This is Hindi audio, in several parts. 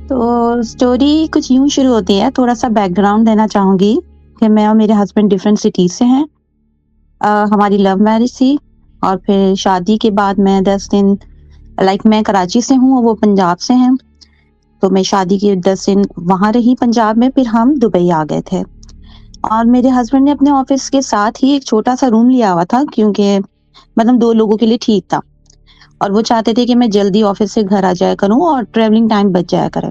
तो स्टोरी कुछ यूँ शुरू होती है, थोड़ा-सा बैकग्राउंड देना चाहूँगी कि मैं और मेरे हस्बैंड डिफरेंट सिटीज़ से हैं। हमारी लव मैरिज थी और फिर शादी के बाद मैं 10 दिन मैं कराची से हूँ और वो पंजाब से हैं। तो मैं शादी के 10 दिन वहाँ रही पंजाब में, फिर हम दुबई आ गए थे। और मेरे हस्बैंड ने अपने ऑफ़िस के साथ ही एक छोटा-सा रूम लिया हुआ था, क्योंकि 2 लोगों के लिए ठीक था और वो चाहते थे कि मैं जल्दी ऑफ़िस से घर आ जाया करूँ और ट्रैवलिंग टाइम बच जाया करे।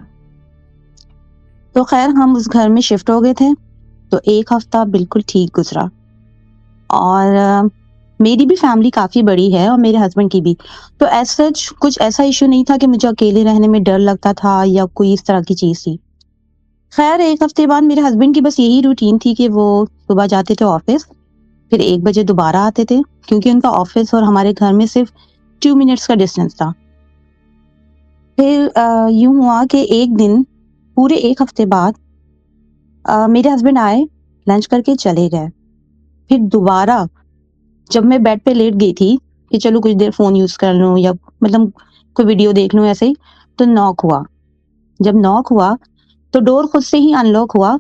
तो ख़ैर हम उस घर में शिफ्ट हो गए थे, तो 1 हफ़्ता बिल्कुल ठीक गुज़रा और मेरी भी फैमिली काफ़ी बड़ी है और मेरे हस्बैंड की भी। तो एज़ सच कुछ ऐसा इश्यू नहीं था कि मुझे अकेले रहने में डर लगता था या कोई इस तरह की चीज़ थी। ख़ैर 1 हफ़्ते बाद मेरे हस्बैंड की बस यही रूटीन थी कि वो सुबह जाते थे ऑफ़िस, फिर 1 बजे दोबारा आते थे, क्योंकि उनका ऑफ़िस और हमारे घर में सिर्फ़ 2 मिनट्स का डिस्टेंस था। फिर यूँ हुआ कि एक दिन पूरे 1 हफ़्ते बाद मेरे हस्बैंड आए, लंच करके चले गए। फिर दोबारा जब मैं बेड पे लेट गई थी कि चलो कुछ देर फ़ोन यूज़ कर लूँ या कोई वीडियो देख लूँ ऐसे ही, तो नॉक हुआ। जब नॉक हुआ, तो डोर खुद से ही अनलॉक हुआ,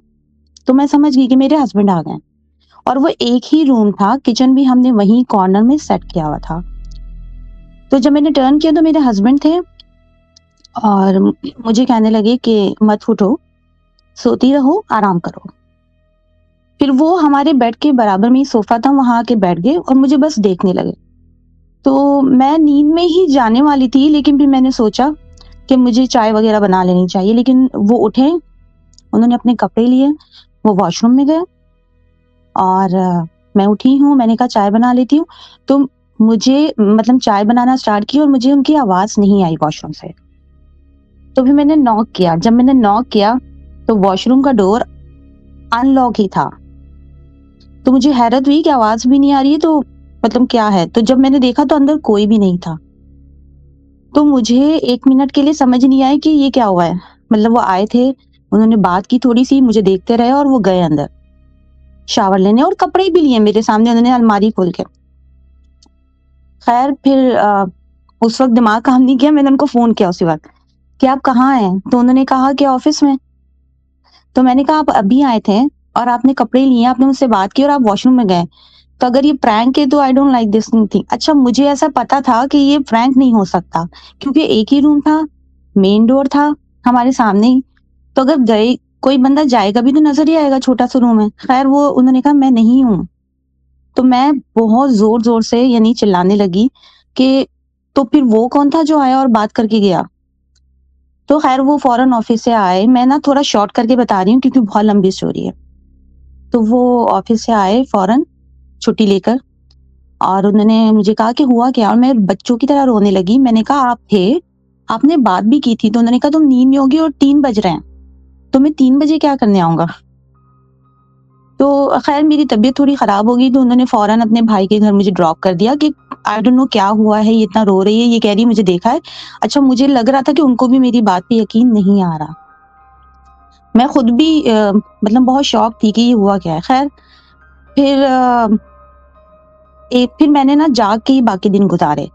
तो मैं समझ गई कि मेरे हस्बैंड आ गए और वो एक ही रूम था, किचन भी हमने वहीं कॉर्नर में सेट किया हुआ था। तो जब मैंने टर्न किया तो मेरे हस्बैंड थे और मुझे कहने लगे कि मत उठो, सोती रहो, आराम करो। फिर वो हमारे बेड के बराबर में ही सोफ़ा था, वहाँ आके बैठ गए और मुझे बस देखने लगे। तो मैं नींद में ही जाने वाली थी, लेकिन फिर मैंने सोचा कि मुझे चाय वग़ैरह बना लेनी चाहिए, लेकिन वो उठे, उन्होंने अपने कपड़े लिए, वो वॉशरूम में गए और मैं उठी हूँ, मैंने कहा चाय बना लेती हूँ। तो मुझे चाय बनाना स्टार्ट की और मुझे उनकी आवाज़ नहीं आई वॉशरूम से। तो फिर मैंने नॉक किया, जब मैंने नॉक किया, तो वॉशरूम का डोर अनलॉक ही था। तो मुझे हैरत हुई कि आवाज़ भी नहीं आ रही है, तो क्या है? तो जब मैंने देखा तो अंदर कोई भी नहीं था। तो मुझे 1 मिनट के लिए समझ नहीं आया कि ये क्या हुआ है? वो आए थे, उन्होंने बात की थोड़ी-सी, मुझे देखते रहे और वो गए अंदर, शावर लेने और कपड़े भी लिए मेरे सामने उन्होंने अलमारी खोल के। ख़ैर फिर उस वक़्त दिमाग काम नहीं किया, मैंने उनको फ़ोन किया उसी वक़्त कि आप कहाँ हैं? तो उन्होंने कहा कि ऑफ़िस में। तो मैंने कहा आप अभी आए थे और आपने कपड़े लिए, आपने मुझसे बात की और आप वॉशरूम में गए। तो अगर ये प्रैंक है तो I don't like this thing. अच्छा, मुझे ऐसा पता था कि ये प्रैंक नहीं हो सकता, क्योंकि एक ही रूम था, मेन डोर था हमारे सामने ही। तो अगर गए कोई बंदा जाएगा भी तो नज़र ही आएगा, छोटा-सा रूम है। ख़ैर वो उन्होंने कहा मैं नहीं हूँ। तो मैं बहुत ज़ोर-ज़ोर से चिल्लाने लगी कि तो फिर वो कौन था जो आया और बात करके गया? तो ख़ैर वो फ़ौरन ऑफ़िस से आए। मैं ना थोड़ा शॉर्ट करके बता रही हूँ क्योंकि बहुत लंबी स्टोरी है। तो वो ऑफ़िस से आए फ़ौरन छुट्टी लेकर और उन्होंने मुझे कहा कि हुआ क्या? और मैं बच्चों की तरह रोने लगी। मैंने कहा आप थे, आपने बात भी की थी। तो उन्होंने कहा तुम नींद में होगी और 3 बज रहे हैं, तो मैं 3 बजे क्या करने आऊँगा? तो ख़ैर मेरी तबीयत थोड़ी ख़राब हो गई, तो उन्होंने फ़ौरन अपने भाई के घर मुझे ड्रॉप कर दिया कि आई डोंट नो क्या हुआ है, ये इतना रो रही है, ये कह रही है मुझे देखा है। अच्छा, मुझे लग रहा था कि उनको भी मेरी बात पे यकीन नहीं आ रहा। मैं खुद भी बहुत शॉक थी कि ये हुआ क्या है। ख़ैर फिर फिर मैंने ना जाग के ही बाकी दिन गुज़ारे,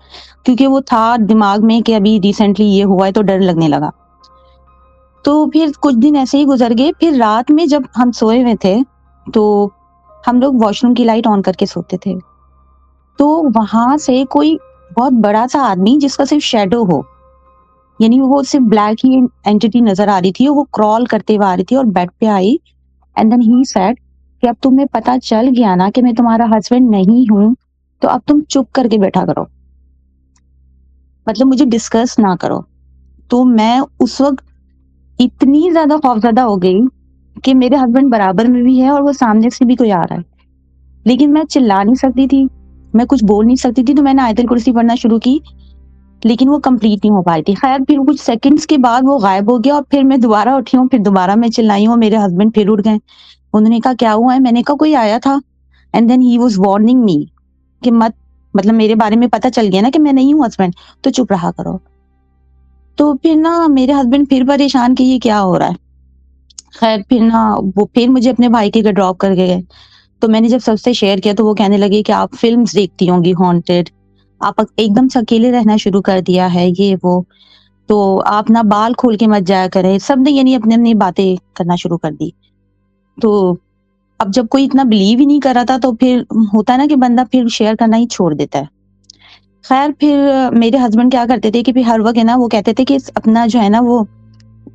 क्योंकि वो था दिमाग में कि अभी रिसेंटली ये हुआ है तो डर लगने लगा। तो फिर कुछ दिन ऐसे ही गुज़र गए, फिर रात में जब हम सोए हुए थे, तो हम लोग वॉशरूम की लाइट ऑन करके सोते थे। तो वहाँ से कोई बहुत बड़ा-सा आदमी जिसका सिर्फ़ शैडो हो, यानी वो सिर्फ़ ब्लैक ही एंटिटी नज़र आ रही थी और वो क्रॉल करते हुए आ रही थी और बेड पे आई एंड देन ही सेड कि अब तुम्हें पता चल गया ना कि मैं तुम्हारा हस्बैंड नहीं हूँ, तो अब तुम चुप करके बैठा करो। मुझे डिस्कस ना करो। तो मैं उस वक़्त इतनी ज़्यादा खौफ़ज़दा हो गई कि मेरे हस्बैंड बराबर में भी है और वो सामने से भी कोई आ रहा है। लेकिन मैं चिल्ला नहीं सकती थी, मैं कुछ बोल नहीं सकती थी, तो मैंने आयतुल कुर्सी पढ़ना शुरू की, लेकिन वो कंप्लीट नहीं हो पाई थी। ख़ैर फिर कुछ सेकंड्स के बाद वो गायब हो गया और फिर मैं दोबारा उठी हूँ, फिर दोबारा मैं चिल्लाई हूँ, मेरे हस्बैंड फिर उठ गए। उन्होंने कहा क्या हुआ है? मैंने कहा कोई आया था and then he was warning me कि मत मेरे बारे में पता चल गया ना कि मैं नहीं हूँ हस्बैंड, तो चुप रहा करो। तो फिर ना मेरे हस्बैंड फिर परेशान कि ये क्या हो रहा है? ख़ैर फिर ना वो फिर मुझे अपने भाई के घर ड्रॉप करके गए। तो मैंने जब सबसे शेयर किया तो वो कहने लगे कि आप फ़िल्म्स देखती होंगी हॉन्टेड, आप एकदम से अकेले रहना शुरू कर दिया है, ये वो। तो आप ना बाल खोल के मत जाया करें। सबने यानी अपनी-अपनी बातें करना शुरू कर दी। तो अब जब कोई इतना बिलीव ही नहीं कर रहा था तो फिर होता है ना कि बंदा फिर शेयर करना ही छोड़ देता है। ख़ैर फिर मेरे हस्बैंड क्या करते थे कि फिर हर वक़्त है ना वो कहते थे कि अपना जो है ना वो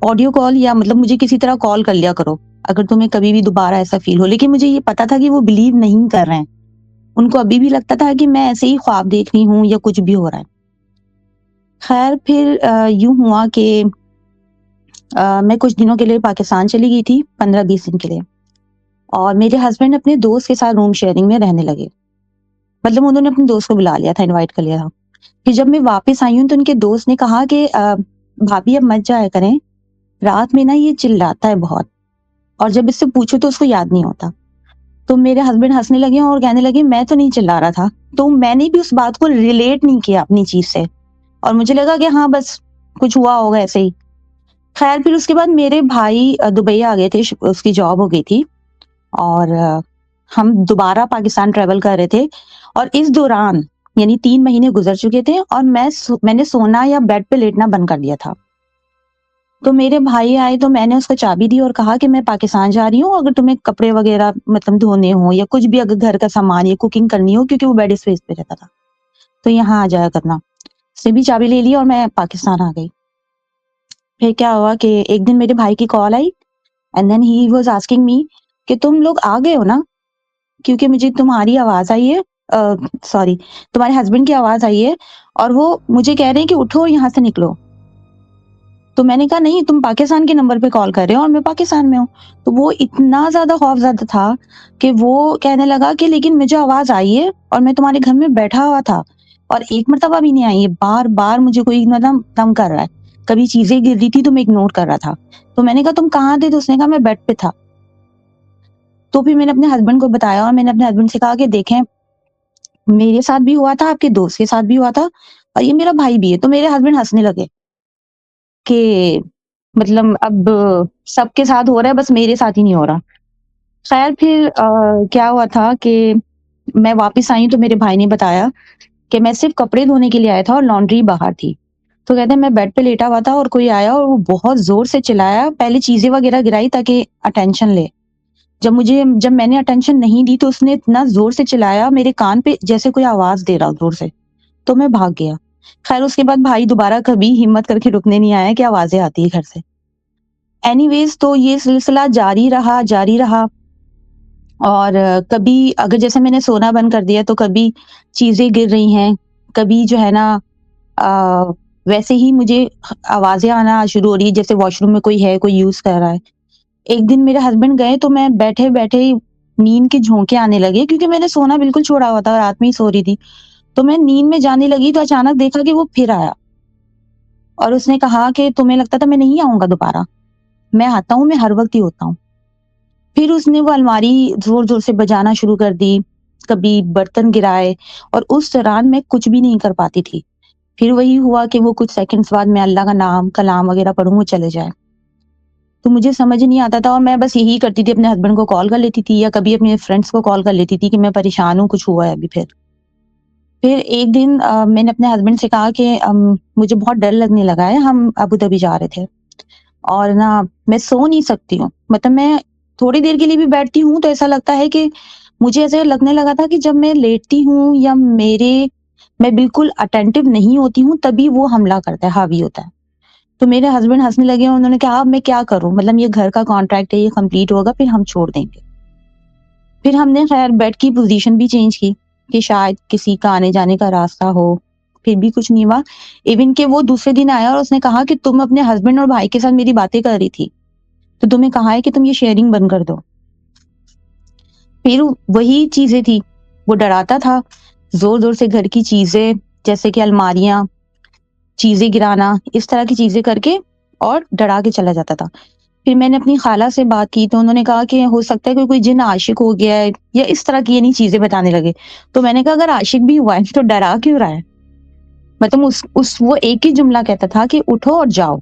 ऑडियो कॉल या मतलब मुझे किसी तरह कॉल कर लिया करो, अगर तुम्हें कभी भी दोबारा ऐसा फ़ील हो। लेकिन मुझे ये पता था कि वो बिलीव नहीं कर रहे हैं। उनको अभी भी लगता था कि मैं ऐसे ही ख्वाब देख रही हूँ या कुछ भी हो रहा है। ख़ैर फिर यूँ हुआ कि मैं कुछ दिनों के लिए पाकिस्तान चली गई थी, 15-20 दिन के लिए, और मेरे हस्बैंड अपने दोस्त के साथ रूम शेयरिंग में रहने लगे। मतलब उन्होंने अपने दोस्त को बुला लिया था, इनवाइट कर लिया था। फिर जब मैं वापस आई हूँ तो उनके दोस्त ने कहा कि भाभी अब मत जाया करें, रात में ना ये चिल्लाता है बहुत और जब इससे पूछो तो उसको याद नहीं होता। तो मेरे हस्बैंड हँसने लगे और कहने लगे मैं तो नहीं चिल्ला रहा था। तो मैंने भी उस बात को रिलेट नहीं किया अपनी चीज़ से और मुझे लगा कि हाँ, बस कुछ हुआ होगा ऐसे ही। ख़ैर फिर उसके बाद मेरे भाई दुबई आ गए थे, श उसकी जॉब हो गई थी और हम दोबारा पाकिस्तान ट्रैवल कर रहे थे और इस दौरान यानी 3 महीने गुज़र चुके थे और मैंने सोना या बेड पे लेटना बंद कर दिया था। तो मेरे भाई आए तो मैंने उसको चाबी दी और कहा कि मैं पाकिस्तान जा रही हूँ, अगर तुम्हें कपड़े वग़ैरह मतलब धोने हो या कुछ भी अगर घर का सामान या कुकिंग करनी हो, क्योंकि वो बेड स्पेस पे रहता था, तो यहाँ आ जाया करना। उसने भी चाबी ले ली और मैं पाकिस्तान आ गई। फिर क्या हुआ कि एक दिन मेरे भाई की कॉल आई and then he was asking me कि तुम लोग आ गए हो ना? क्योंकि मुझे तुम्हारी आवाज़ आई है, सॉरी, तुम्हारे हस्बैंड की आवाज़ आई है और वो मुझे कह रहे हैं कि उठो और यहाँ से निकलो। तो मैंने कहा नहीं, तुम पाकिस्तान के नंबर पे कॉल कर रहे हो और मैं पाकिस्तान में हूँ। तो वो इतना ज़्यादा खौफ़ज़दा था कि वो कहने लगा कि लेकिन मुझे आवाज़ आई है और मैं तुम्हारे घर में बैठा हुआ था और एक मर्तबा भी नहीं आई है, बार-बार मुझे कोई मतलब तंग कर रहा है। कभी चीज़ें गिर रही थी तो मैं इग्नोर कर रहा था। तो मैंने कहा तुम कहाँ थे? तो उसने कहा मैं बेड पे था। तो फिर मैंने अपने हस्बैंड को बताया और मैंने अपने हस्बैंड से कहा कि देखें, मेरे साथ भी हुआ था, आपके दोस्त के साथ भी हुआ था और ये मेरा भाई भी है। तो मेरे हस्बैंड हँसने लगे कि मतलब अब सबके साथ हो रहा है, बस मेरे साथ ही नहीं हो रहा। ख़ैर फिर क्या हुआ था कि मैं वापस आई तो मेरे भाई ने बताया कि मैं सिर्फ़ कपड़े धोने के लिए आया था और लॉन्ड्री बाहर थी। तो कहते हैं मैं बेड पे लेटा हुआ था और कोई आया और वो बहुत ज़ोर से चिल्लाया, पहले चीज़ें वग़ैरह गिराई ताकि अटेंशन ले। जब मैंने अटेंशन नहीं दी तो उसने इतना ज़ोर से चिल्लाया मेरे कान पे जैसे कोई आवाज़ दे रहा हो ज़ोर से, तो मैं भाग गया। ख़ैर उसके बाद भाई दोबारा कभी हिम्मत करके रुकने नहीं आया कि आवाज़ें आती है घर से। एनीवेज़ तो ये सिलसिला जारी रहा और कभी अगर जैसे मैंने सोना बंद कर दिया तो कभी चीज़ें गिर रही हैं, कभी जो है ना अ, वैसे ही मुझे आवाज़ें आना शुरू हो रही है जैसे वॉशरूम में कोई है, कोई यूज़ कर रहा है। एक दिन मेरे हस्बैंड गए तो मैं बैठे-बैठे ही नींद के झोंके आने लगे क्योंकि मैंने सोना बिल्कुल छोड़ा हुआ था, रात में ही सो रही थी। तो मैं नींद में जाने लगी तो अचानक देखा कि वो फिर आया और उसने कहा कि तुम्हें लगता था मैं नहीं आऊँगा दोबारा? मैं आता हूँ, मैं हर वक़्त ही होता हूँ। फिर उसने वो अलमारी ज़ोर-ज़ोर से बजाना शुरू कर दी, कभी बर्तन गिराए और उस दौरान मैं कुछ भी नहीं कर पाती थी। फिर वही हुआ कि वो कुछ सेकंड्स बाद मैं अल्लाह का नाम, कलाम वग़ैरह पढ़ूँ, वो चले जाए। तो मुझे समझ नहीं आता था और मैं बस यही करती थी, अपने हस्बैंड को कॉल कर लेती थी या कभी अपने फ्रेंड्स को कॉल कर लेती थी कि मैं परेशान हूँ, कुछ हुआ है अभी फिर। फिर एक दिन मैंने अपने हस्बैंड से कहा कि मुझे बहुत डर लगने लगा है, हम अबू धाबी जा रहे थे और ना मैं सो नहीं सकती हूँ। मतलब मैं थोड़ी देर के लिए भी बैठती हूँ तो ऐसा लगता है कि मुझे ऐसे लगने लगा था कि जब मैं लेटती हूँ या मैं बिल्कुल अटेंटिव नहीं होती हूँ तभी वो हमला करता है, हावी होता है। तो मेरे हस्बैंड हँसने लगे और उन्होंने कहा अब मैं क्या करूँ? मतलब ये घर का कॉन्ट्रैक्ट है, ये कंप्लीट होगा फिर हम छोड़ देंगे। फिर हमने ख़ैर बेड की पोज़ीशन भी चेंज की कि शायद किसी का आने-जाने का रास्ता हो, फिर भी कुछ नहीं हुआ। इवन कि वो दूसरे दिन आया और उसने कहा कि तुम अपने हस्बैंड और भाई के साथ मेरी बातें कर रही थी, तो तुम्हें कहा है कि तुम ये शेयरिंग बंद कर दो। फिर वही चीज़ें थी, वो डराता था, ज़ोर-ज़ोर से घर की चीज़ें जैसे कि अलमारियाँ, चीज़ें गिराना, इस तरह की चीज़ें करके और डरा के चला जाता था। फिर मैंने अपनी खाला से बात की तो उन्होंने कहा कि हो सकता है कि कोई जिन आशिक हो गया है या इस तरह की यानी चीज़ें बताने लगे। तो मैंने कहा अगर आशिक भी हुआ है तो डरा क्यों रहा है? मतलब उस वो एक ही जुमला कहता था कि उठो और जाओ।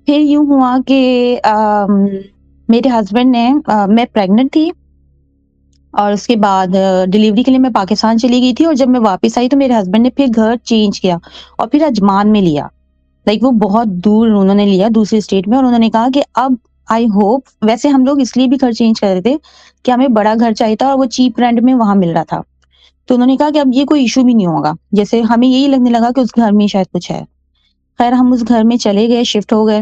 फिर यूँ हुआ कि मेरे हस्बैंड ने मैं प्रेग्नेंट थी और उसके बाद डिलीवरी के लिए मैं पाकिस्तान चली गई थी और जब मैं वापस आई तो मेरे हस्बैंड ने फिर घर चेंज किया और फिर अजमान में लिया। लाइक वो बहुत दूर उन्होंने लिया दूसरी स्टेट में और उन्होंने कहा कि अब आई होप, वैसे हम लोग इसलिए भी घर चेंज कर रहे थे कि हमें बड़ा घर चाहिए था और वो चीप रेंट में वहाँ मिल रहा था। तो उन्होंने कहा कि अब ये कोई इश्यू भी नहीं होगा। जैसे हमें यही लगने लगा कि उस घर में शायद कुछ है। खैर हम उस घर में चले गए, शिफ्ट हो गए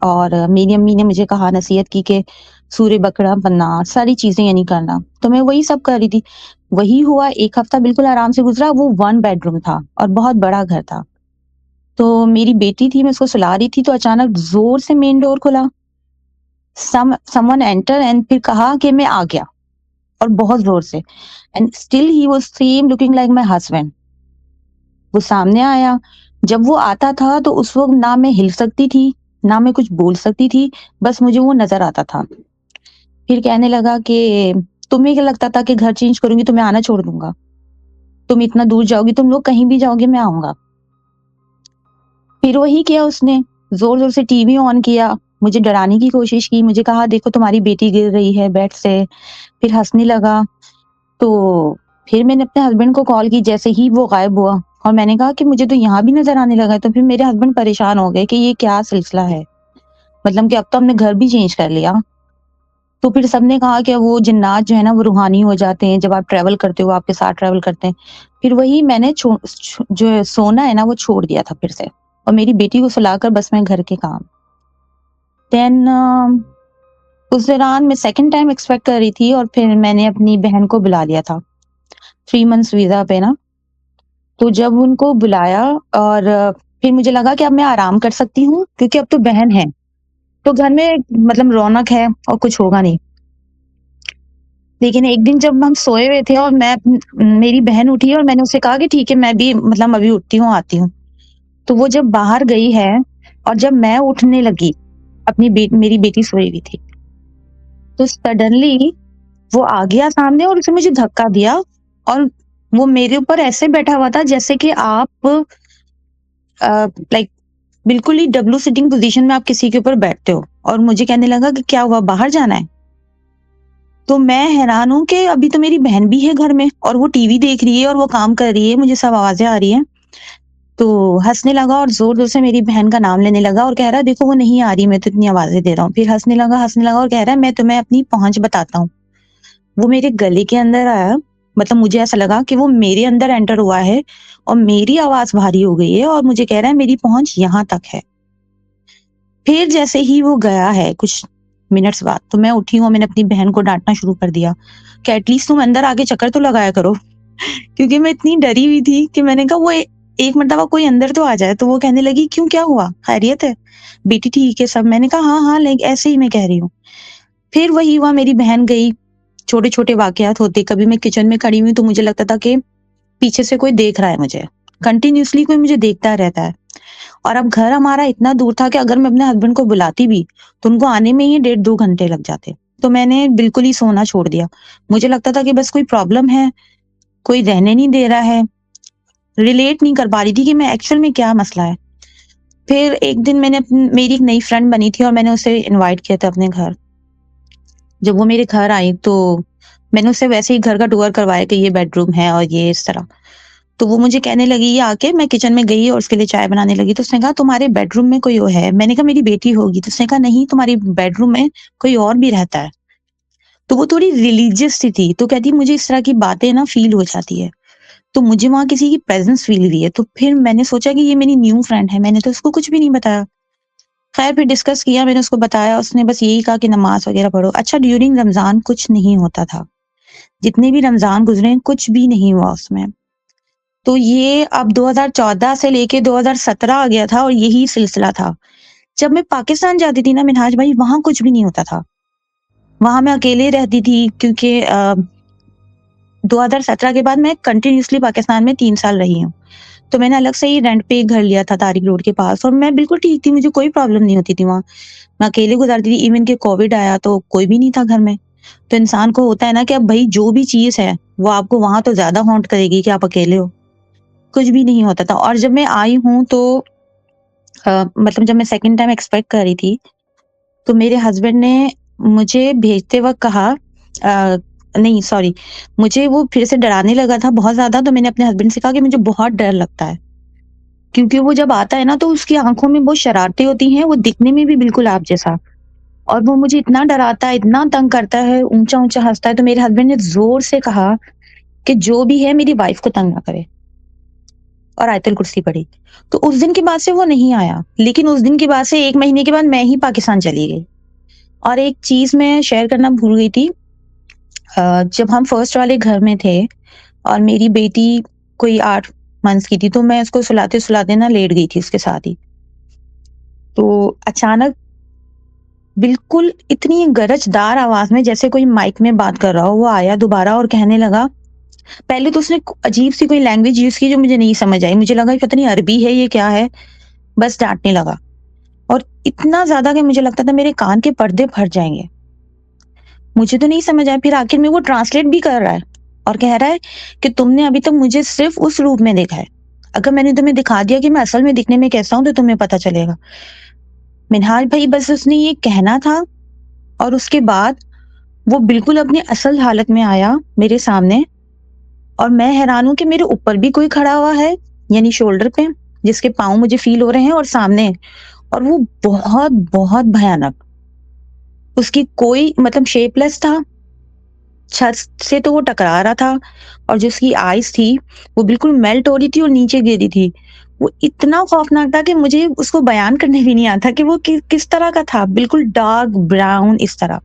और मेरी अम्मी ने मुझे कहा, नसीहत की कि सूरे बकरा बनना, सारी चीज़ें यानी करना। तो मैं वही सब कर रही थी। वही हुआ, 1 हफ्ता बिल्कुल आराम से गुज़रा। वो 1 बेडरूम था और बहुत बड़ा घर था। तो मेरी बेटी थी, मैं उसको सुला रही थी तो अचानक ज़ोर से मेन डोर खुला। समवन एंटर एंड फिर कहा कि मैं आ गया और बहुत ज़ोर से, and still he was same looking like my husband. वो सामने आया। जब वो आता था तो उस वक़्त ना मैं हिल सकती थी, ना मैं कुछ बोल सकती थी, बस मुझे वो नज़र आता था। फिर कहने लगा कि तुम्हें क्या लगता था कि घर चेंज करूँगी तो मैं आना छोड़ दूँगा? तुम इतना दूर जाओगी, तुम लोग कहीं भी जाओगे मैं आऊँगा। फिर वही किया उसने, ज़ोर-ज़ोर से टीवी ऑन किया, मुझे डराने की कोशिश की, मुझे कहा देखो तुम्हारी बेटी गिर रही है बेड से, फिर हँसने लगा। तो फिर मैंने अपने हस्बैंड को कॉल की जैसे ही वो गायब हुआ और मैंने कहा कि मुझे तो यहाँ भी नज़र आने लगा है। तो फिर मेरे हस्बैंड परेशान हो गए कि ये क्या सिलसिला है? मतलब कि अब तो हमने घर भी चेंज कर लिया। तो फिर सबने कहा कि वो जिन्नात जो है ना वो रूहानी हो जाते हैं, जब आप ट्रैवल करते हो, आपके साथ ट्रैवल करते हैं। फिर वही मैंने जो है सोना है ना वो छोड़ दिया था फिर से और मेरी बेटी को सुलाकर बस मैं घर के काम। देन उस दौरान मैं सेकंड टाइम एक्सपेक्ट कर रही थी और फिर मैंने अपनी बहन को बुला लिया था, 3 मंथ्स वीज़ा पे ना। तो जब उनको बुलाया और फिर मुझे लगा कि अब मैं आराम कर सकती हूँ क्योंकि अब तो बहन है, तो घर में मतलब रौनक है और कुछ होगा नहीं। लेकिन एक दिन जब हम सोए हुए थे और मेरी बहन उठी और मैंने उससे कहा कि ठीक है मैं भी मतलब अभी उठती हूँ, आती हूँ। तो वो जब बाहर गई है और जब मैं उठने लगी, मेरी बेटी सोई हुई थी। तो सडनली वो आ गया सामने और उसने मुझे धक्का दिया और वो मेरे ऊपर ऐसे बैठा हुआ था जैसे कि आप लाइक बिल्कुल ही डब्लू सिटिंग पोज़ीशन में आप किसी के ऊपर बैठते हो और मुझे कहने लगा कि क्या हुआ, बाहर जाना है? तो मैं हैरान हूँ कि अभी तो मेरी बहन भी है घर में और वो टीवी देख रही है और वो काम कर रही है, मुझे सब आवाज़ें आ रही हैं। तो हँसने लगा और ज़ोर-ज़ोर से मेरी बहन का नाम लेने लगा और कह रहा है देखो वो नहीं आ रही, मैं तो इतनी आवाज़ें दे रहा हूँ। फिर हँसने लगा और कह रहा है मैं तुम्हें अपनी पहुँच बताता हूँ। वो मेरे गले के अंदर आया, मतलब मुझे ऐसा लगा कि वो मेरे अंदर एंटर हुआ है और मेरी आवाज़ भारी हो गई है और मुझे कह रहा है मेरी पहुँच यहाँ तक है। फिर जैसे ही वो गया है कुछ मिनट्स बाद, तो मैं उठी हूँ, मैंने अपनी बहन को डाँटना शुरू कर दिया कि एटलीस्ट तुम अंदर आके चक्कर तो लगाया करो। क्योंकि मैं इतनी डरी हुई थी कि मैंने कहा एक मर्तबा कोई अंदर तो आ जाए। तो वो कहने लगी क्यों, क्या हुआ? खैरियत है? बेटी ठीक है सब? मैंने कहा हाँ, हाँ, लाइक ऐसे ही मैं कह रही हूँ। फिर वही हुआ, मेरी बहन गई, छोटे-छोटे वाकयात होते, कभी मैं किचन में खड़ी हुई तो मुझे लगता था कि पीछे से कोई देख रहा है मुझे। कंटीन्यूअसली कोई मुझे देखता रहता है। और अब घर हमारा इतना दूर था कि अगर मैं अपने हस्बैंड को बुलाती भी, तो उनको आने में ही 1.5-2 घंटे लग जाते। तो मैंने बिल्कुल ही सोना छोड़ दिया। मुझे लगता था कि बस कोई प्रॉब्लम है, कोई रहने नहीं दे रहा है, रिलेट नहीं कर पा रही थी कि मैं एक्चुअल में क्या मसला है। फिर एक दिन मेरी एक नई फ्रेंड बनी थी और मैंने उसे इनवाइट किया था अपने घर। जब वो मेरे घर आई तो मैंने उससे वैसे ही घर का टूर करवाया कि ये बेडरूम है और ये इस तरह। तो वो मुझे कहने लगी, ये आके मैं किचन में गई और उसके लिए चाय बनाने लगी तो उसने कहा तुम्हारे बेडरूम में कोई वो है? मैंने कहा मेरी बेटी होगी। तो उसने कहा नहीं, तुम्हारी बेडरूम में कोई और भी रहता है। तो वो थोड़ी रिलीजियस सी थी, तो कहती मुझे इस तरह की बातें ना फ़ील हो जाती है। तो मुझे वहाँ किसी की प्रेज़ेंस फ़ील हुई है। तो फिर मैंने सोचा कि ये मेरी न्यू फ्रेंड है, मैंने तो उसको कुछ भी नहीं बताया। ख़ैर फिर डिस्कस किया, मैंने उसको बताया, उसने बस यही कहा कि नमाज़ वग़ैरह पढ़ो। अच्छा, ड्यूरिंग रमज़ान कुछ नहीं होता था। जितने भी रमज़ान गुज़रे हैं, कुछ भी नहीं हुआ उसमें। तो ये अब 2014 से लेके 2017 आ गया था और यही सिलसिला था। जब मैं पाकिस्तान जाती थी ना मिन्हाज भाई, वहाँ कुछ भी नहीं होता था। वहाँ मैं अकेले रहती थी क्योंकि 2017 के बाद मैं कंटिन्यूअसली पाकिस्तान में 3 साल रही हूँ। तो मैंने अलग से ही रेंट पे एक घर लिया था तारिक रोड के पास और मैं बिल्कुल ठीक थी, मुझे कोई प्रॉब्लम नहीं होती थी वहाँ। मैं अकेले गुज़ारती थी, इवन कि कोविड आया तो कोई भी नहीं था घर में। तो इंसान को होता है ना कि अब भई जो भी चीज़ है, वो आपको वहाँ तो ज़्यादा हॉन्ट करेगी कि आप अकेले हो। कुछ भी नहीं होता था और जब मैं आई हूँ तो मतलब जब मैं सेकंड टाइम एक्सपेक्ट कर रही थी, तो मेरे हस्बैंड ने मुझे भेजते वक़्त कहा नहीं सॉरी, मुझे वो फिर से डराने लगा था बहुत ज़्यादा, तो मैंने अपने हस्बैंड से कहा कि मुझे बहुत डर लगता है। क्योंकि वो जब आता है ना तो उसकी आँखों में बहुत शरारतें होती हैं, वो दिखने में भी बिल्कुल आप जैसा, और वो मुझे इतना डराता है, इतना तंग करता है, ऊँचा-ऊँचा हँसता है, तो मेरे हस्बैंड ने ज़ोर से कहा कि जो भी है मेरी वाइफ़ को तंग ना करे, और आयतुल कुर्सी पढ़ी। तो उस दिन के बाद से वो नहीं आया, लेकिन उस दिन के बाद से 1 महीने के बाद मैं ही पाकिस्तान चली गई। और एक चीज़ मैं शेयर करना भूल गई थी। जब हम फर्स्ट वाले घर में थे और मेरी बेटी कोई 8 मंथ्स की थी, तो मैं उसको सुलाते-सुलाते ना लेट गई थी उसके साथ ही। तो अचानक बिल्कुल इतनी गरजदार आवाज़ में, जैसे कोई माइक में बात कर रहा हो, वो आया दोबारा और कहने लगा। पहले तो उसने अजीब-सी कोई लैंग्वेज यूज़ की जो मुझे नहीं समझ आई। मुझे लगा पता नहीं अरबी है, ये क्या है? बस डाँटने लगा, और इतना ज़्यादा कि मुझे लगता था मेरे कान के पर्दे फट जाएँगे। मुझे तो नहीं समझ आया, फिर आखिर में वो ट्रांसलेट भी कर रहा है और कह रहा है कि तुमने अभी तक मुझे सिर्फ़ उस रूप में देखा है। अगर मैंने तुम्हें दिखा दिया कि मैं असल में दिखने में कैसा हूँ, तो तुम्हें पता चलेगा। मैंने कहा भई बस उसने ये कहना था, और उसके बाद वो बिल्कुल अपनी असल हालत में आया मेरे सामने, और मैं हैरान हूँ कि मेरे ऊपर भी कोई खड़ा हुआ है, यानी शोल्डर पे, जिसके पाँव मुझे फ़ील हो रहे हैं, और सामने, और वो बहुत, बहुत भयानक। उसकी कोई मतलब शेपलेस था, छत से तो वो टकरा रहा था, और जो उसकी आईज़ थी, वो बिल्कुल मेल्ट हो रही थी और नीचे गिर रही थी। वो इतना खौफनाक था कि मुझे उसको बयान करने भी नहीं आता कि वो किस तरह का था, बिल्कुल डार्क ब्राउन इस तरह।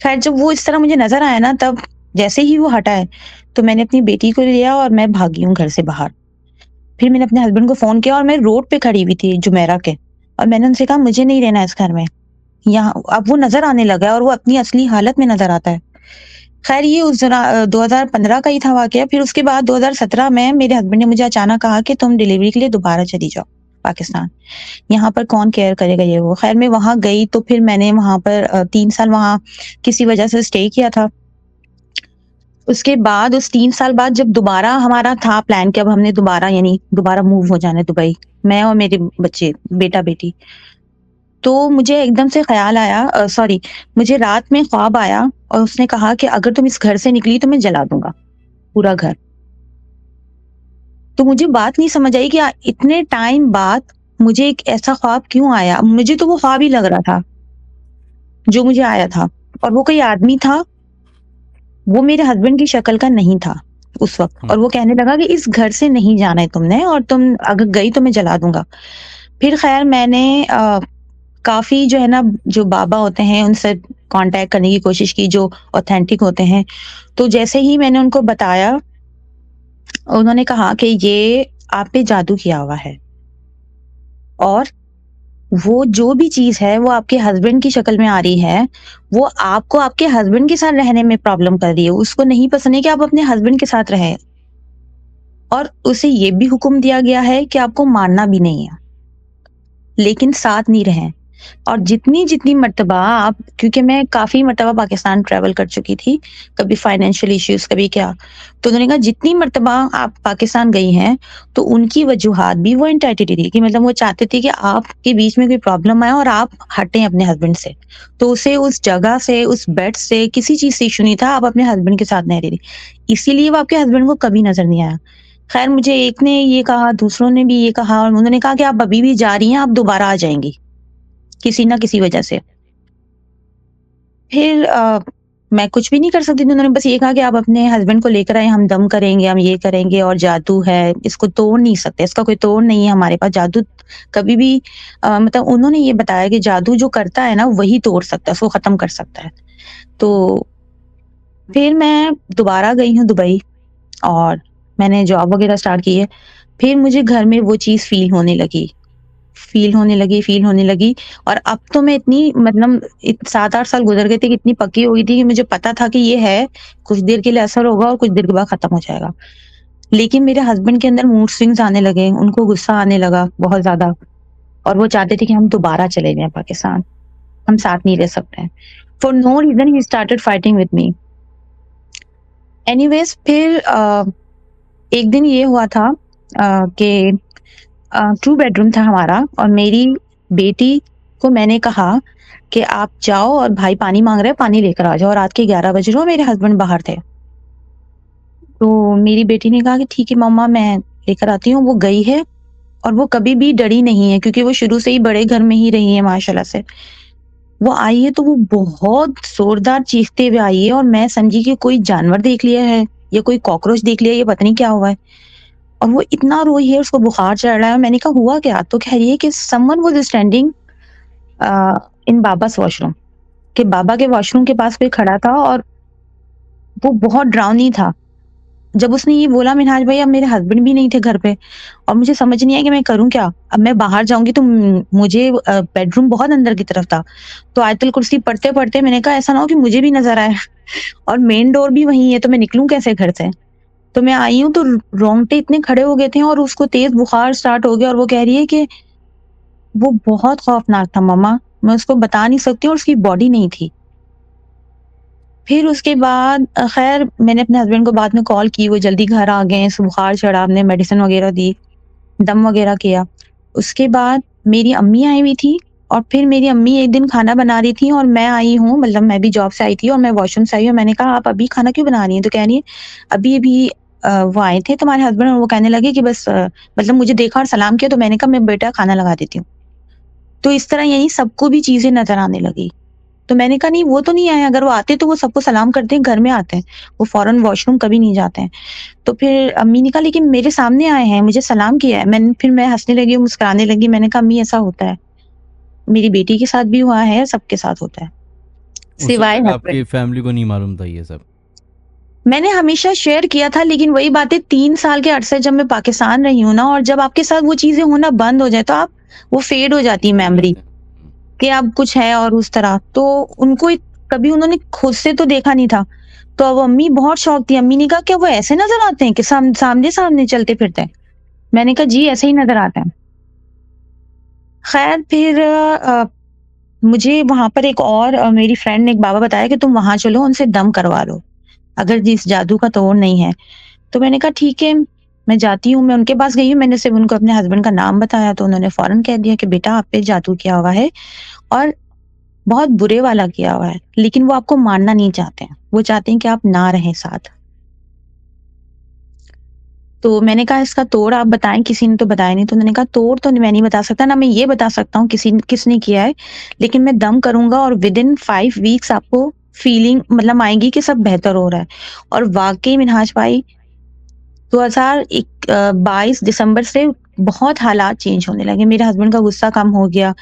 ख़ैर जब वो इस तरह मुझे नज़र आया ना, तब जैसे ही वो हटा है, तो मैंने अपनी बेटी को लिया और मैं भागी हूँ घर से बाहर। फिर मैंने अपने हस्बैंड को फ़ोन किया, और मैं रोड पे खड़ी हुई थी जुमेरा के, और मैंने उनसे कहा मुझे नहीं रहना इस घर में। यहाँ अब वो नज़र आने लगा है, और वो अपनी असली हालत में नज़र आता है। ख़ैर ये 2015 का ही था वाक़या। फिर उसके बाद 2017 में मेरे हस्बैंड ने मुझे अचानक कहा कि तुम डिलीवरी के लिए दोबारा चली जाओ पाकिस्तान। यहाँ पर कौन केयर करेगा ये वो। ख़ैर मैं वहाँ गई, तो फिर मैंने वहाँ पर 3 साल वहाँ किसी वजह से स्टे किया था। उसके बाद उस 3 साल बाद जब दोबारा हमारा था प्लान कि अब हमने दोबारा, यानी दोबारा मूव हो जाना है दुबई, मैं और मेरे बच्चे, बेटा-बेटी। तो मुझे एकदम से ख़्याल आया, सॉरी, मुझे रात में ख्वाब आया, और उसने कहा कि अगर तुम इस घर से निकली तो मैं जला दूँगा, पूरा घर। तो मुझे बात नहीं समझ आई कि इतने टाइम बाद मुझे एक ऐसा ख्वाब क्यों आया? मुझे तो वो ख्वाब ही लग रहा था, जो मुझे आया था, और वो कोई आदमी था, वो मेरे हस्बैंड की शक्ल का नहीं था उस वक़्त, हुँ, और वो कहने लगा कि इस घर से नहीं जाना है तुमने, और तुम अगर गई तो मैं जला दूँगा। फिर ख़ैर मैंने काफ़ी जो है ना, जो बाबा होते हैं उनसे कॉन्टैक्ट करने की कोशिश की, जो ऑथेंटिक होते हैं। तो जैसे ही मैंने उनको बताया, उन्होंने कहा कि ये आप पे जादू किया हुआ है, और वो जो भी चीज़ है वो आपके हस्बैंड की शक्ल में आ रही है, वो आपको आपके हस्बैंड के साथ रहने में प्रॉब्लम कर रही है। उसको नहीं पसंद है कि आप अपने हस्बैंड के साथ रहें, और उसे ये भी हुक्म दिया गया है कि आपको मारना भी नहीं है, लेकिन साथ नहीं रहें। और जितनी-जितनी मर्तबा आप, क्योंकि मैं काफ़ी मर्तबा पाकिस्तान ट्रैवल कर चुकी थी, कभी फाइनेंशियल इश्यूज़, कभी क्या। तो उन्होंने कहा जितनी मर्तबा आप पाकिस्तान गई हैं, तो उनकी वजूहात भी वो एंटाइटी थी कि मतलब वो चाहते थे कि आपके बीच में कोई प्रॉब्लम आए और आप हटें अपने हस्बैंड से। तो उसे उस जगह से, उस बेड से, किसी चीज़ से इश्यू नहीं था, आप अपने हस्बैंड के साथ नहीं रह रही। इसीलिए वो आपके हस्बैंड को कभी नज़र नहीं आया। खैर मुझे एक ने ये कहा, दूसरों ने भी ये कहा, और उन्होंने कहा कि आप अभी भी जा रही हैं, आप दोबारा आ जाएँगी। किसी ना किसी वजह से। फिर मैं कुछ भी नहीं कर सकती थी, उन्होंने बस ये कहा कि आप अपने हस्बैंड को लेकर आएँ, हम दम करेंगे, हम ये करेंगे, और जादू है, इसको तोड़ नहीं सकते, इसका कोई तोड़ नहीं है हमारे पास। जादू कभी भी मतलब उन्होंने ये बताया कि जादू जो करता है ना, वही तोड़ सकता है, उसको ख़त्म कर सकता है। तो फिर मैं दोबारा गई हूँ दुबई, और मैंने जॉब वग़ैरह स्टार्ट की है। फिर मुझे घर में वो चीज़ फ़ील होने लगी, और अब तो मैं इतनी मतलब 7-8 साल गुज़र गए थे कि इतनी पक्की हो गई थी कि मुझे पता था कि ये है, कुछ देर के लिए असर होगा और कुछ देर के बाद ख़त्म हो जाएगा। लेकिन मेरे हस्बैंड के अंदर मूड स्विंग्स आने लगे, उनको गुस्सा आने लगा बहुत ज़्यादा, और वो चाहते थे कि हम दोबारा चले जाएँ पाकिस्तान, हम साथ नहीं रह सकते हैं। For no reason he started fighting with me. Anyways फिर एक दिन ये हुआ था कि 2 बेडरूम था हमारा, और मेरी बेटी को मैंने कहा कि आप जाओ और भाई पानी माँग रहा है, पानी लेकर आ जाओ और रात के 11 बज रहे हो, मेरे हस्बैंड बाहर थे। तो मेरी बेटी ने कहा कि ठीक है मम्मा मैं लेकर आती हूँ। वो गई है और वो कभी भी डरी नहीं है क्योंकि वो शुरू से ही बड़े घर में ही रही है माशाल्लाह से। वो आई है तो वो बहुत ज़ोरदार चीखते हुए आई है और मैं समझी कि कोई जानवर देख लिया है या कोई कॉकरोच देख लिया है, ये पता नहीं क्या हुआ है। और वो इतना रोई है, उसको बुखार चढ़ रहा है। मैंने कहा हुआ क्या? तो कह रही है कि समवन वाज़ स्टैंडिंग इन बाबा's वॉशरूम, कि बाबा के वॉशरूम के पास कोई खड़ा था और वो बहुत डरावनी था। जब उसने ये बोला मिन्हाज भाई, अब मेरे हस्बैंड भी नहीं थे घर पे और मुझे समझ नहीं आया कि मैं करूँ क्या? अब मैं बाहर जाऊँगी तो मुझे बेडरूम बहुत अंदर की तरफ था। तो आयतुल कुर्सी पढ़ते-पढ़ते मैंने कहा ऐसा ना हो कि मुझे भी नज़र आए और मेन डोर भी वहीं है तो मैं निकलूँ कैसे घर से? तो मैं आई हूँ तो रोंगटे इतने खड़े हो गए थे और उसको तेज़ बुखार स्टार्ट हो गया और वो कह रही है कि वो बहुत खौफनाक था मम्मा, मैं उसको बता नहीं सकती और उसकी बॉडी नहीं थी। फिर उसके बाद ख़ैर मैंने अपने हस्बैंड को बाद में कॉल की, वो जल्दी घर आ गए, बुखार चढ़ा, हमने मेडिसिन वग़ैरह दी, दम वग़ैरह किया। उसके बाद मेरी अम्मी आई हुई थी और फिर मेरी अम्मी एक दिन खाना बना रही थी और मैं आई हूँ, मतलब मैं भी जॉब से आई थी और मैं वॉशरूम से आई हूँ। मैंने कहा, "आप अभी खाना क्यों बना रही हैं?" तो कह रही है, "अभी-अभी वो आए थे तुम्हारे हस्बैंड और वो कहने लगे कि बस मतलब मुझे देखा और सलाम किया तो मैंने कहा मैं बेटा खाना लगा देती हूँ।" तो इस तरह यहीं सबको भी चीज़ें नज़र आने लगी। तो मैंने कहा नहीं वो तो नहीं आए, अगर वो आते तो वो सबको सलाम करते हैं, घर में आते हैं। वो फ़ौरन वॉशरूम कभी नहीं जाते हैं। तो फिर अम्मी ने कहा लेकिन मेरे सामने आए हैं, मुझे सलाम किया है। मैं हँसने लगी और मुस्कुराने लगी। मैंने कहा अम्मी ऐसा होता है। मेरी बेटी के साथ भी हुआ है, सबके साथ होता है। उस वक़्त सिवाय तक आपकी हस्बैंड। फैमिली को नहीं मालूम था ये सब? मैंने हमेशा शेयर किया था लेकिन वही बातें 3 साल के अरसे जब मैं पाकिस्तान रही हूँ ना और जब आपके साथ वो चीज़ें होना बंद हो जाए तो आप वो फेड हो जाती है भूल मेमोरी। जाते हैं। हुँ। कि अब कुछ है और उस तरह। तो उनको कभी उन्होंने खुद से तो देखा नहीं था। तो अब अम्मी बहुत शॉक थी। अम्मी ने कहा, "क्या वो ऐसे नज़र आते हैं कि सामने-सामने चलते फिरते हैं?" मैंने कहा, "जी, ऐसे ही नज़र आते हैं।" ख़ैर फिर मुझे वहाँ पर एक और मेरी फ्रेंड ने एक बाबा बताया कि तुम वहाँ चलो, उनसे दम करवा लो, अगर जिस जादू का तोड़ नहीं है। तो मैंने कहा, "ठीक है, मैं जाती हूँ।" मैं उनके पास गई हूँ, मैंने सिर्फ़ उनको अपने हस्बैंड का नाम बताया तो उन्होंने फ़ौरन कह दिया कि बेटा आप पे जादू किया हुआ है और बहुत बुरे वाला किया हुआ है, लेकिन वो आपको मानना नहीं चाहते हैं। वो चाहते हैं कि आप ना रहें साथ। तो मैंने कहा इसका तोड़ आप बताएँ, किसी ने तो बताया नहीं। तो उन्होंने कहा तोड़ तो मैं नहीं बता सकता, ना मैं ये बता सकता हूँ किसने किया है, लेकिन मैं दम करूँगा और विदिन 5 वीक्स आपको फीलिंग मतलब आएगी कि सब बेहतर हो रहा है। और वाक़ई मिन्हाज भाई 22 दिसंबर से बहुत हालात चेंज होने लगे। मेरे हस्बैंड का गुस्सा कम हो गया,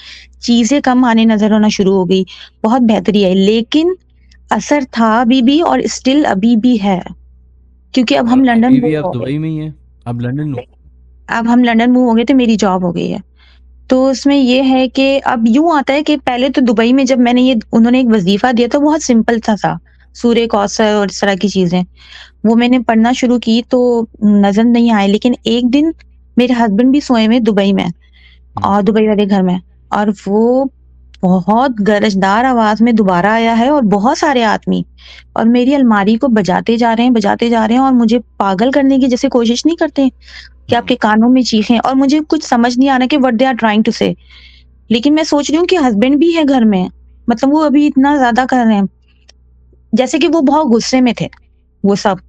चीज़ें कम आने नज़र आना शुरू हो गई, बहुत बेहतरी आई। लेकिन असर था अभी भी और स्टिल अभी भी है, क्योंकि अब और हम लंदन अभी मूव भी आप हो गए। दुबई में ही हैं? आप लंदन में हो? अब हम लंदन मूव हो गए तो मेरी जॉब हो गई है। तो उसमें ये है कि अब यूँ आता है कि पहले तो दुबई में जब मैंने ये उन्होंने एक वज़ीफ़ा दिया तो बहुत सिंपल सा था। सूर्य कौसर और इस तरह की चीज़ें। वो मैंने पढ़ना शुरू की तो नज़र नहीं आए, लेकिन एक दिन मेरे हस्बैंड भी सोए हुए दुबई में हुँ। और दुबई वाले घर में और वो बहुत गरजदार आवाज़ में दोबारा आया है और बहुत सारे आदमी और मेरी अलमारी को बजाते जा रहे हैं और मुझे पागल करने की जैसे कोशिश नहीं करते कि हुँ। आपके कानों में चीखें और मुझे कुछ समझ नहीं आ रहा कि what they are trying to say. लेकिन मैं सोच रही हूँ कि हस्बैंड भी है घर में, मतलब वो अभी इतना ज़्यादा कर रहे हैं, जैसे कि वो बहुत गुस्से में थे, वो सब।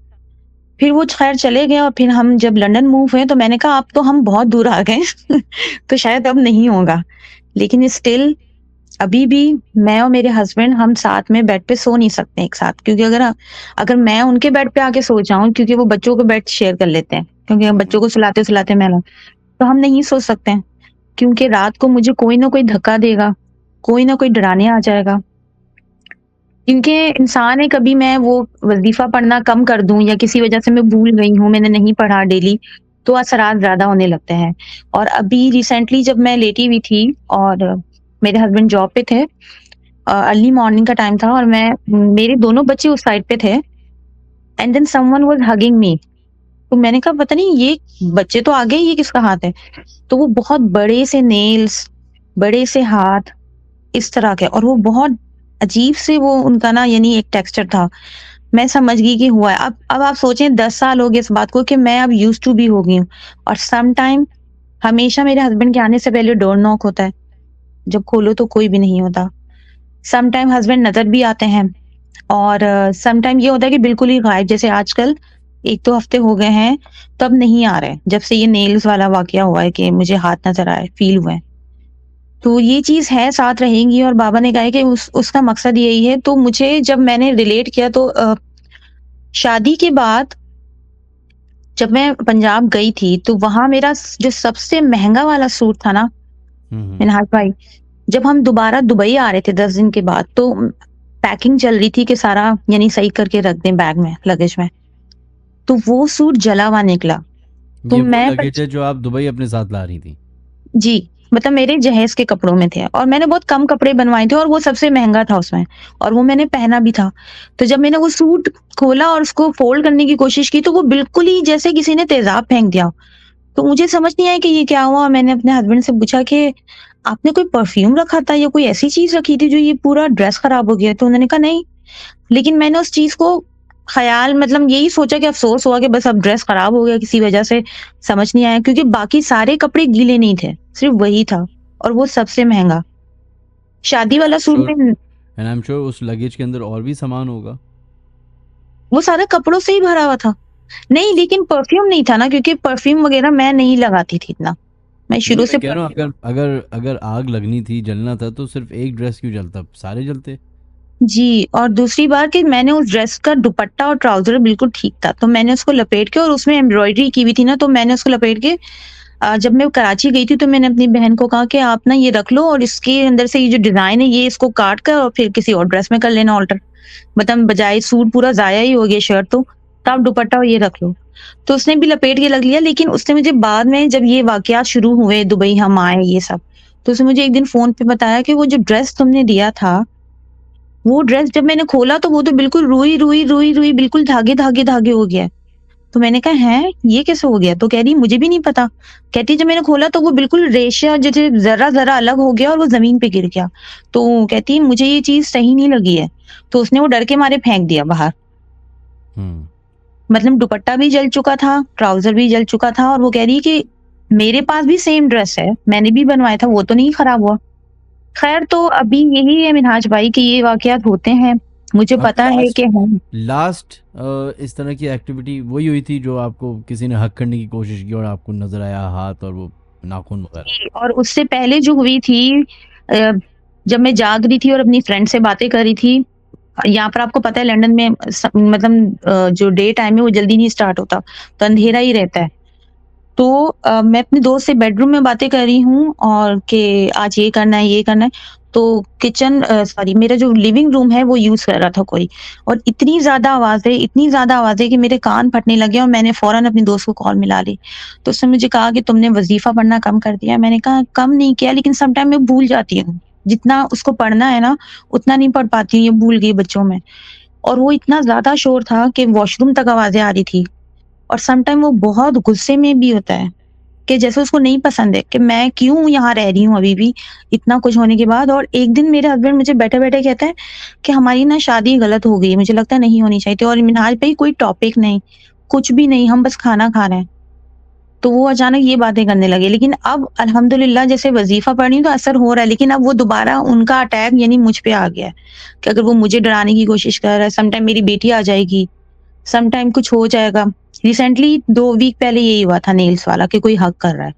फिर वो ख़ैर चले गए और फिर हम जब लंदन मूव हुए तो मैंने कहा अब तो हम बहुत दूर आ गए तो शायद अब नहीं होगा। लेकिन स्टिल अभी भी मैं और मेरे हस्बैंड हम साथ में बेड पे सो नहीं सकते एक साथ, क्योंकि अगर मैं उनके बेड पे आके सो जाऊँ, क्योंकि वो बच्चों को बेड शेयर कर लेते हैं, क्योंकि हम हुँ, बच्चों हुँ। को सुलाते-सुलाते मैं तो हम नहीं सो सकते हैं, क्योंकि रात को मुझे कोई ना कोई धक्का देगा, कोई ना कोई डराने आ जाएगा। क्योंकि इंसान है, कभी मैं वो वज़ीफ़ा पढ़ना कम कर दूँ या किसी वजह से मैं भूल गई हूँ, मैंने नहीं पढ़ा डेली, तो असरात ज़्यादा होने लगते हैं। और अभी रिसेंटली जब मैं लेटी हुई थी और मेरे हस्बैंड जॉब पे थे, अर्ली मॉर्निंग का टाइम था और मेरे दोनों बच्चे उस साइड पे थे and then someone was hugging me. तो मैंने कहा पता नहीं ये बच्चे तो आ गए, ये किसका हाथ है? तो वो बहुत बड़े से नेल्स, बड़े से हाथ, इस तरह के, और वो बहुत अजीब से वो उनका ना यानी एक टेक्सचर था। मैं समझ गई कि हुआ है। अब आप सोचें 10 साल हो गए इस बात को कि मैं अब यूज्ड टू भी हो गई हूँ और सम टाइम हमेशा मेरे हस्बैंड के आने से पहले डोर नॉक होता है। जब खोलो तो कोई भी नहीं होता। सम टाइम हस्बैंड नज़र भी आते हैं और सम टाइम ये होता है कि बिल्कुल ही गायब, जैसे आजकल 1-2 हफ्ते हो गए हैं, तब नहीं आ रहे। जब से ये नेल्स वाला वाक़या हुआ है कि मुझे हाथ नज़र आए, फ़ील हुए हैं। तो ये चीज़ है, साथ रहेंगी और बाबा ने कहा है कि उसका मकसद यही है। तो मुझे जब मैंने रिलेट किया तो शादी के बाद जब मैं पंजाब गई थी, तो वहाँ मेरा जो सबसे महँगा वाला सूट था ना, हम्म। मिन्हाज भाई, जब हम दोबारा दुबई आ रहे थे 10 दिन के बाद, तो पैकिंग चल रही थी कि सारा यानी सही करके रख दें बैग में, लगेज में। तो वो सूट जला हुआ निकला। तो ये वो मैं लगेज है जो आप दुबई अपने साथ ला रही थी? जी, मतलब मेरे जहेज़ के कपड़ों में थे और मैंने बहुत कम कपड़े बनवाए थे और वो सबसे महँगा था उसमें और वो मैंने पहना भी था। तो जब मैंने वो सूट खोला और उसको फ़ोल्ड करने की कोशिश की, तो वो बिल्कुल ही जैसे किसी ने तेज़ाब फेंक दिया। तो मुझे समझ नहीं आया कि ये क्या हुआ? मैंने अपने हस्बैंड से पूछा कि आपने कोई परफ्यूम रखा था या कोई ऐसी चीज़ रखी थी जो ये पूरा ड्रेस खराब हो गया? तो उन्होंने कहा नहीं। लेकिन मैंने उस चीज़ को ख़याल मतलब यही सोचा कि अफ़सोस हुआ कि बस अब ड्रेस ख़राब हो गया किसी वज़ह से, समझ नहीं आया क्योंकि बाकी सारे कपड़े गीले नहीं थे, सिर्फ़ वही था और वो सबसे महँगा। शादी वाला सूट श्योर। में एंड आई एम श्योर उस लगेज के अंदर और भी सामान होगा। वो सारा कपड़ों से ही भरा हुआ था। नहीं, लेकिन परफ्यूम नहीं था ना, क्योंकि परफ्यूम वग़ैरह मैं नहीं लगाती थी इतना। मैं नहीं, शुरू मैं से कह रहा हूँ परफ्यूम अगर अगर अगर आग लगनी थी, जलना था, तो सिर्फ एक ड्रेस क्यों जलता? सारे जलते। जी, और दूसरी बात कि मैंने उस ड्रेस का दुपट्टा और ट्राउज़र बिल्कुल ठीक था, तो मैंने उसको लपेट के और उसमें एम्ब्रॉयडरी की हुई थी ना, तो मैंने उसको लपेट के जब मैं कराची गई थी तो मैंने अपनी बहन को कहा कि आप ना ये रख लो और इसके अंदर से ये जो डिज़ाइन है ये इसको काट कर और फिर किसी और ड्रेस में कर लेना ऑल्टर। मतलब बजाए सूट पूरा ज़ाया ही हो गया शर्ट तो आप दुपट्टा और ये रख लो। तो उसने भी लपेट के रख लिया, लेकिन उसने मुझे बाद में जब ये वाक़यात शुरू हुए, दुबई हम आए ये सब, तो उसने मुझे एक दिन फ़ोन पे बताया कि वो जो ड्रेस तुमने दिया था, वो ड्रेस जब मैंने खोला तो वो तो बिल्कुल रुई बिल्कुल धागे-धागे हो गया है। तो मैंने कहा हैं, ये कैसे हो गया? तो कह रही मुझे भी नहीं पता। कहती जब मैंने खोला तो वो बिल्कुल रेशा जैसे ज़रा-ज़रा अलग हो गया और वो ज़मीन पे गिर गया। तो कहती मुझे ये चीज़ सही नहीं लगी है। तो उसने वो डर के मारे फेंक दिया बाहर। हम्म। मतलब दुपट्टा भी जल चुका था, ट्राउज़र भी जल चुका था और वो कह रही है कि मेरे पास भी सेम ड्रेस है, मैंने भी बनवाया था, वो तो नहीं खराब हुआ। ख़ैर तो अभी यही है मिन्हाज भाई कि ये वाक़यात होते हैं। मुझे अब पता है कि हम लास्ट इस तरह की एक्टिविटी वही हुई थी जो आपको किसी ने हक करने की कोशिश की और आपको नजर आया हाथ और वो नाखून वगैरह? जी, और उससे पहले जो हुई थी अ, जब मैं जाग रही थी और अपनी फ्रेंड से बातें कर रही थी। यहाँ पर आपको पता है लंदन में मतलब जो डे टाइम है वो जल्दी नहीं स्टार्ट होता, तो अंधेरा ही रहता है। तो मैं अपने दोस्त से बेडरूम में बातें कर रही हूँ और कि आज ये करना है, ये करना है। तो किचन सॉरी मेरा जो लिविंग रूम है वो यूज़ कर रहा था कोई और इतनी ज़्यादा आवाज़ है कि मेरे कान फटने लगे और मैंने फ़ौरन अपनी दोस्त को कॉल मिला ली। तो उसने मुझे कहा कि तुमने वज़ीफ़ा पढ़ना कम कर दिया है। मैंने कहा कम नहीं किया, लेकिन सम टाइम मैं भूल जाती हूँ। जितना उसको पढ़ना है ना, उतना नहीं पढ़ पाती हूँ, ये भूल गई बच्चों में। और वो इतना ज़्यादा शोर था कि वॉशरूम तक आवाज़ें आ रही थी और सम टाइम वो बहुत गुस्से में भी होता है। कि जैसे उसको नहीं पसंद है कि मैं क्यों यहाँ रह रही हूँ अभी भी, इतना कुछ होने के बाद। और एक दिन मेरे हस्बैंड मुझे बैठे-बैठे कहते हैं कि हमारी ना शादी गलत हो गई है, मुझे लगता है नहीं होनी चाहिए थी। और मिन्हाज भाई कोई टॉपिक नहीं, कुछ भी नहीं, हम बस खाना खा रहे हैं। तो वो अचानक ये बातें करने लगे। लेकिन अब अल्हम्दुलिल्लाह जैसे वज़ीफ़ा पढ़ रही हूँ तो असर हो रहा है, लेकिन अब वो दोबारा उनका अटैक यानी मुझ पे आ गया है, कि अगर वो मुझे डराने की कोशिश कर रहा है, सम टाइम मेरी बेटी आ जाएगी, सम टाइम कुछ हो जाएगा। रिसेंटली 2 वीक पहले यही हुआ था नेल्स वाला कि कोई हग कर रहा है।